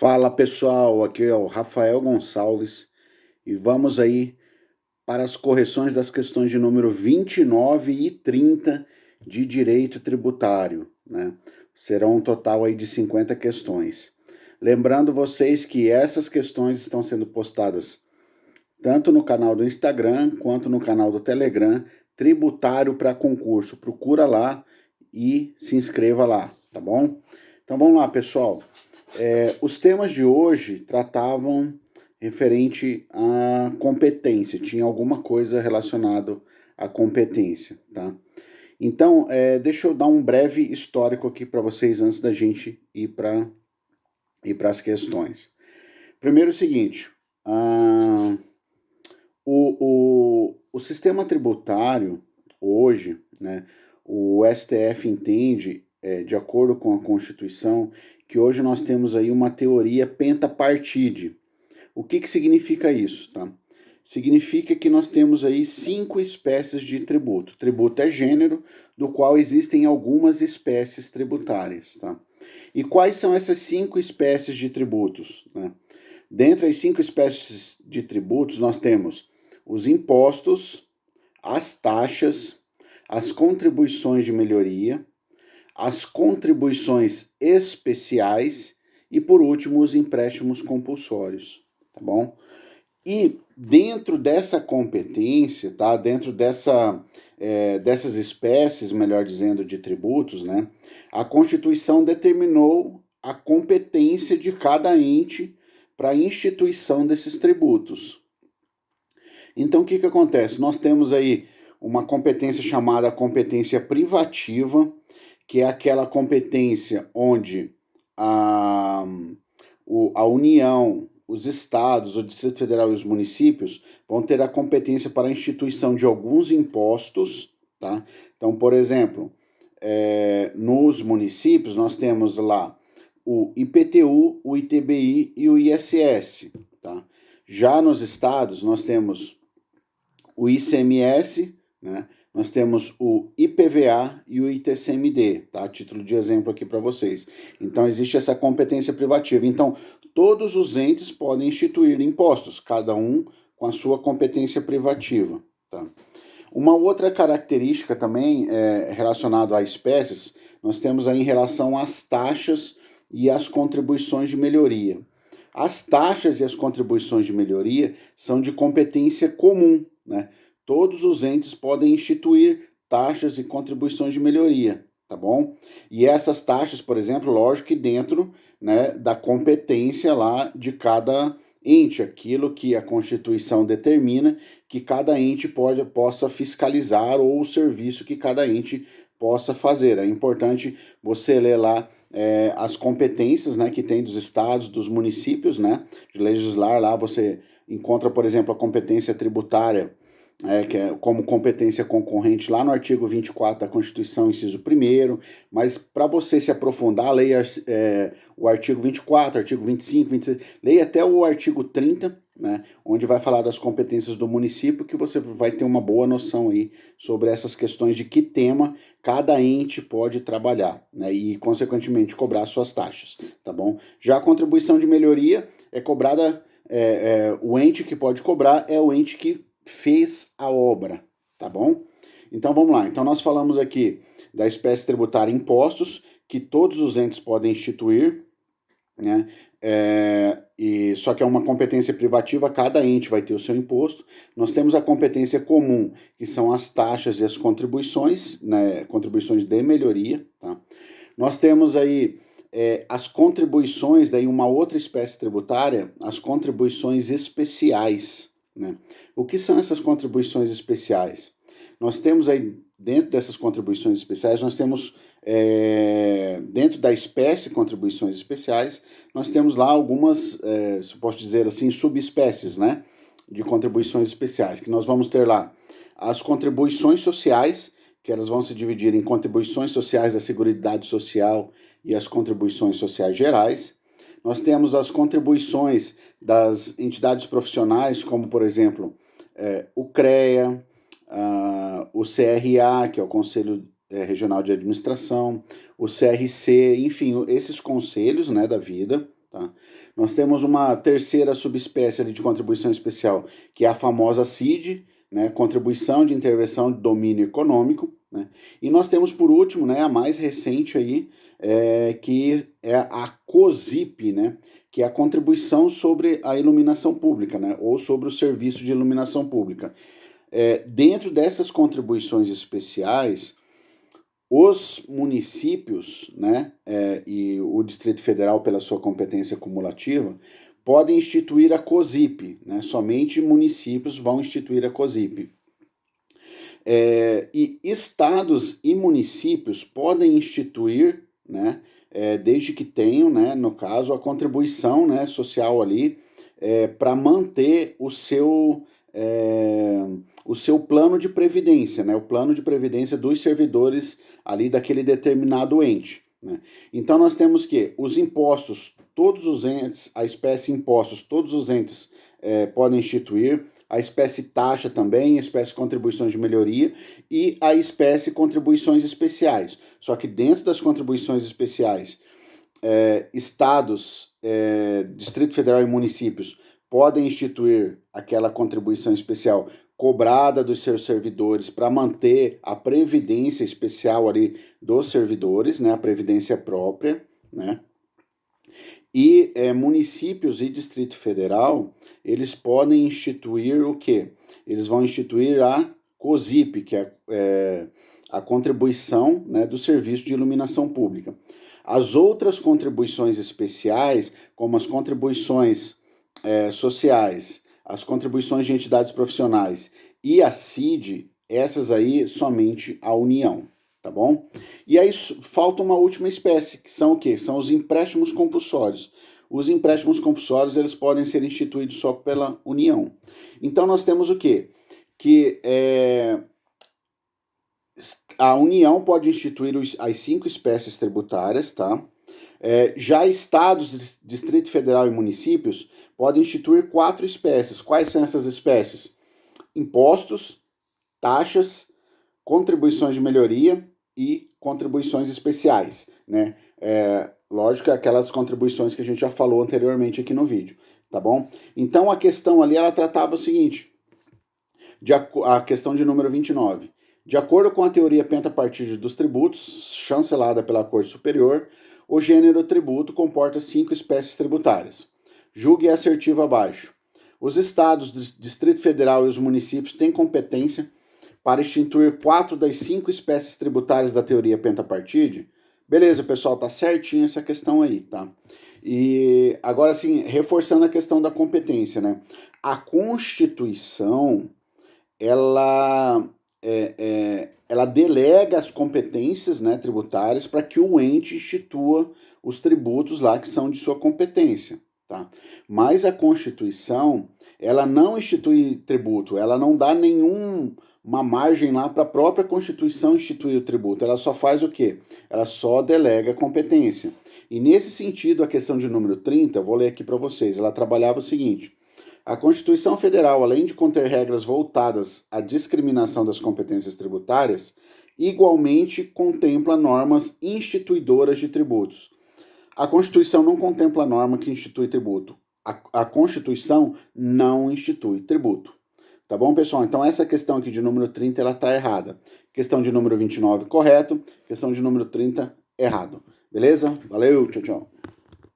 Fala pessoal, aqui é o Rafael Gonçalves e vamos aí para as correções das questões de número 29 e 30 de direito tributário, né? Serão um total aí de 50 questões. Lembrando vocês que essas questões estão sendo postadas tanto no canal do Instagram quanto no canal do Telegram, Tributário para Concurso. Procura lá e se inscreva lá, tá bom? Então vamos lá, pessoal. Os temas de hoje tratavam referente à competência, tinha alguma coisa relacionada à competência, tá? Então, deixa eu dar um breve histórico aqui para vocês antes da gente ir para as questões. Primeiro é o seguinte, o sistema tributário hoje, né, o STF entende, de acordo com a Constituição, que hoje nós temos aí uma teoria pentapartite. O que significa isso? Tá? Significa que nós temos aí 5 espécies de tributo. Tributo é gênero, do qual existem algumas espécies tributárias. Tá? E quais são essas 5 espécies de tributos? Né? Dentre as 5 espécies de tributos, nós temos os impostos, as taxas, as contribuições de melhoria, as contribuições especiais e, por último, os empréstimos compulsórios, tá bom? E dentro dessa competência, tá? Dentro dessas espécies, melhor dizendo, de tributos, né? A Constituição determinou a competência de cada ente para a instituição desses tributos. Então, o que acontece? Nós temos aí uma competência chamada competência privativa, que é aquela competência onde a União, os estados, o Distrito Federal e os municípios vão ter a competência para a instituição de alguns impostos, tá? Então, por exemplo, nos municípios nós temos lá o IPTU, o ITBI e o ISS, tá? Já nos estados nós temos o ICMS, né? Nós temos o IPVA e o ITCMD, tá? Título de exemplo aqui para vocês. Então, existe essa competência privativa. Então, todos os entes podem instituir impostos, cada um com a sua competência privativa, tá? Uma outra característica também relacionada a espécies, nós temos aí em relação às taxas e às contribuições de melhoria. As taxas e as contribuições de melhoria são de competência comum, né? Todos os entes podem instituir taxas e contribuições de melhoria, tá bom? E essas taxas, por exemplo, lógico que dentro, né, da competência lá de cada ente, aquilo que a Constituição determina que cada ente possa fiscalizar ou o serviço que cada ente possa fazer. É importante você ler lá as competências, né, que tem dos estados, dos municípios, né, de legislar. Lá você encontra, por exemplo, a competência tributária, que é como competência concorrente lá no artigo 24 da Constituição, inciso 1º, mas para você se aprofundar, leia o artigo 24, artigo 25, 26, leia até o artigo 30, né, onde vai falar das competências do município, que você vai ter uma boa noção aí sobre essas questões de que tema cada ente pode trabalhar, né, e, consequentemente, cobrar suas taxas, tá bom? Já a contribuição de melhoria é cobrada, o ente que pode cobrar é o ente que fez a obra, tá bom? Então vamos lá. Então nós falamos aqui da espécie tributária impostos, que todos os entes podem instituir, né? E só que é uma competência privativa, cada ente vai ter o seu imposto. Nós temos a competência comum, que são as taxas e as contribuições, né? Contribuições de melhoria, tá? Nós temos aí as contribuições, daí uma outra espécie tributária, as contribuições especiais, né? O que são essas contribuições especiais? Nós temos aí, dentro dessas contribuições especiais, nós temos, dentro da espécie contribuições especiais, nós temos lá algumas, se posso dizer assim, subespécies, né, de contribuições especiais, que nós vamos ter lá as contribuições sociais, que elas vão se dividir em contribuições sociais da Seguridade Social e as contribuições sociais gerais. Nós temos as contribuições das entidades profissionais, como, por exemplo, o CREA, o CRA, que é o Conselho Regional de Administração, o CRC, enfim, esses conselhos, né, da vida, tá? Nós temos uma terceira subespécie ali de contribuição especial, que é a famosa CID, né, Contribuição de Intervenção de Domínio Econômico, né? E nós temos, por último, né, a mais recente aí, que é a COSIP, né, que é a contribuição sobre a iluminação pública, né, ou sobre o serviço de iluminação pública. Dentro dessas contribuições especiais, os municípios, né, e o Distrito Federal, pela sua competência cumulativa, podem instituir a COSIP, né, somente municípios vão instituir a COSIP. E estados e municípios podem instituir, né, desde que tenham, né, no caso, a contribuição, né, social ali, para manter o seu plano de previdência, né, o plano de previdência dos servidores ali daquele determinado ente, né? Então nós temos que os impostos, todos os entes, a espécie impostos, todos os entes podem instituir, a espécie taxa também, a espécie contribuições de melhoria e a espécie contribuições especiais. Só que dentro das contribuições especiais, estados, Distrito Federal e municípios podem instituir aquela contribuição especial cobrada dos seus servidores para manter a previdência especial ali dos servidores, né, a previdência própria, né? E municípios e Distrito Federal, eles podem instituir o quê? Eles vão instituir a COSIP, que é a contribuição, né, do serviço de iluminação pública. As outras contribuições especiais, como as contribuições sociais, as contribuições de entidades profissionais e a CID, essas aí somente a União, tá bom? E aí falta uma última espécie, que são o quê? São os empréstimos compulsórios. Os empréstimos compulsórios, eles podem ser instituídos só pela União. Então nós temos o quê? Que a União pode instituir as 5 espécies tributárias, tá? Já estados, Distrito Federal e municípios podem instituir 4 espécies. Quais são essas espécies? Impostos, taxas, contribuições de melhoria e contribuições especiais, né? Lógico, aquelas contribuições que a gente já falou anteriormente aqui no vídeo, tá bom? Então a questão ali, ela tratava o seguinte, a questão de número 29. De acordo com a teoria pentapartite dos tributos, chancelada pela Corte Superior, o gênero tributo comporta 5 espécies tributárias. Julgue assertivo abaixo. Os estados, Distrito Federal e os municípios têm competência para instituir 4 das 5 espécies tributárias da teoria pentapartite. Beleza, pessoal, tá certinho essa questão aí, tá? E agora, assim, reforçando a questão da competência, né? A Constituição, ela delega as competências, né, tributárias para que o ente institua os tributos lá que são de sua competência, tá? Mas a Constituição, ela não institui tributo, ela não dá nenhuma margem lá para a própria Constituição instituir o tributo. Ela só faz o quê? Ela só delega a competência. E nesse sentido, a questão de número 30, eu vou ler aqui para vocês, ela trabalhava o seguinte: a Constituição Federal, além de conter regras voltadas à discriminação das competências tributárias, igualmente contempla normas instituidoras de tributos. A Constituição não contempla norma que institui tributo. A Constituição não institui tributo. Tá bom, pessoal? Então essa questão aqui de número 30, ela tá errada. Questão de número 29, correto. Questão de número 30, errado. Beleza? Valeu, tchau, tchau.